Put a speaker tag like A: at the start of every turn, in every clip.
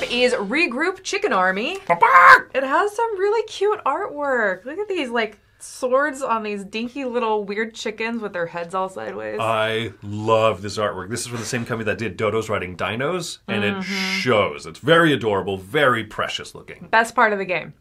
A: up is Regroup Chicken Army. It has some really cute artwork. Look at these, like, swords on these dinky little weird chickens with their heads all sideways.
B: I love this artwork. This is from the same company that did Dodos Riding Dinos, and it shows. It's very adorable, very precious looking.
A: Best part of the game.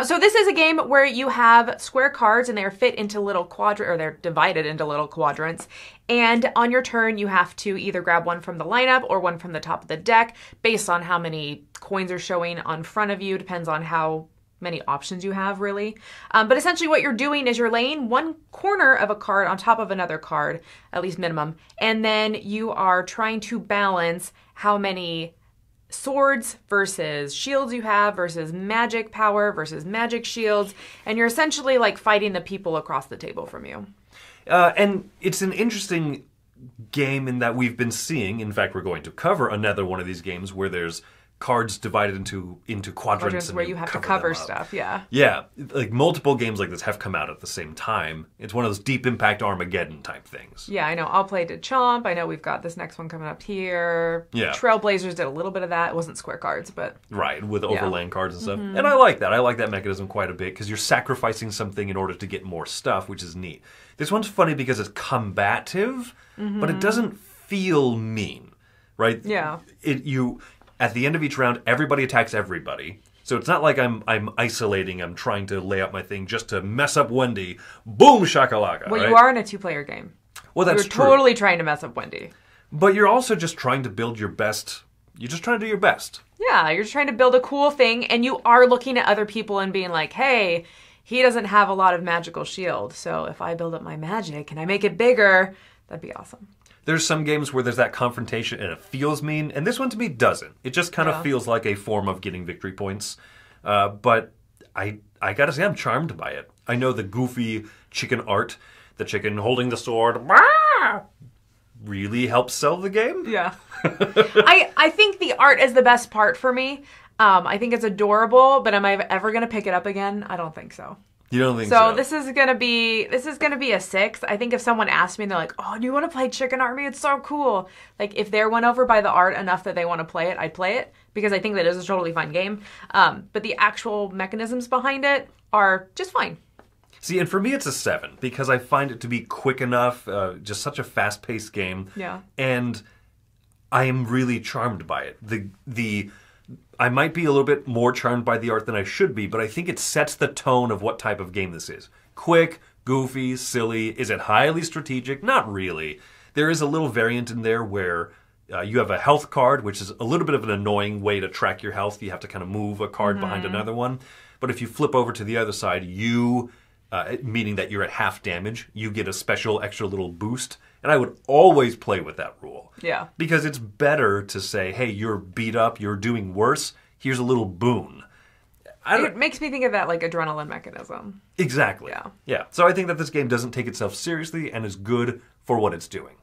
A: So this is a game where you have square cards and they're fit into little or they're divided into little quadrants. And on your turn, you have to either grab one from the lineup or one from the top of the deck based on how many coins are showing on front of you. Depends on how many options you have, really. But essentially what you're doing is you're laying one corner of a card on top of another card, at least minimum, and then you are trying to balance how many swords versus shields you have versus magic power versus magic shields, and you're essentially like fighting the people across the table from you.
B: And it's an interesting game in that we've been seeing, in fact we're going to cover another one of these games where there's cards divided into quadrants and
A: where you have to cover stuff, yeah.
B: Yeah, like multiple games like this have come out at the same time. It's one of those Deep Impact Armageddon type things.
A: Yeah, I know. I'll Play did Chomp. I know we've got this next one coming up here.
B: Yeah.
A: Trailblazers did a little bit of that. It wasn't square cards, but...
B: Right, with overlaying cards and stuff. And I like that. I like that mechanism quite a bit because you're sacrificing something in order to get more stuff, which is neat. This one's funny because it's combative, but it doesn't feel mean, right?
A: Yeah.
B: At the end of each round, everybody attacks everybody. So it's not like I'm isolating, I'm trying to lay out my thing just to mess up Wendy. Boom, shakalaka.
A: Well,
B: right?
A: you are in a two-player game.
B: Well, that's true.
A: You're totally trying to mess up Wendy.
B: But you're also just trying to build your best. You're just trying to do your best.
A: Yeah, you're just trying to build a cool thing, and you are looking at other people and being like, hey, he doesn't have a lot of magical shield, so if I build up my magic and I make it bigger, that'd be awesome.
B: There's some games where there's that confrontation and it feels mean, and this one to me doesn't. It just kind of feels like a form of getting victory points. But I gotta say, I'm charmed by it. I know the goofy chicken art, the chicken holding the sword, really helps sell the game.
A: Yeah. I think the art is the best part for me. I think it's adorable, but am I ever going to pick it up again? I don't think so.
B: You don't think so?
A: So this is gonna be a 6. I think if someone asked me and they're like, "Oh, do you want to play Chicken Army? It's so cool." Like if they're won over by the art enough that they want to play it, I'd play it because I think that is a totally fun game. But the actual mechanisms behind it are just fine.
B: See, and for me it's a 7 because I find it to be quick enough, just such a fast-paced game.
A: Yeah.
B: And I am really charmed by it. I might be a little bit more charmed by the art than I should be, but I think it sets the tone of what type of game this is. Quick, goofy, silly. Is it highly strategic? Not really. There is a little variant in there where you have a health card, which is a little bit of an annoying way to track your health. You have to kind of move a card behind another one. But if you flip over to the other side, meaning that you're at half damage, you get a special extra little boost. And I would always play with that rule.
A: Yeah.
B: Because it's better to say, hey, you're beat up, you're doing worse, here's a little boon.
A: It makes me think of that like adrenaline mechanism.
B: Exactly.
A: Yeah.
B: Yeah. So I think that this game doesn't take itself seriously and is good for what it's doing.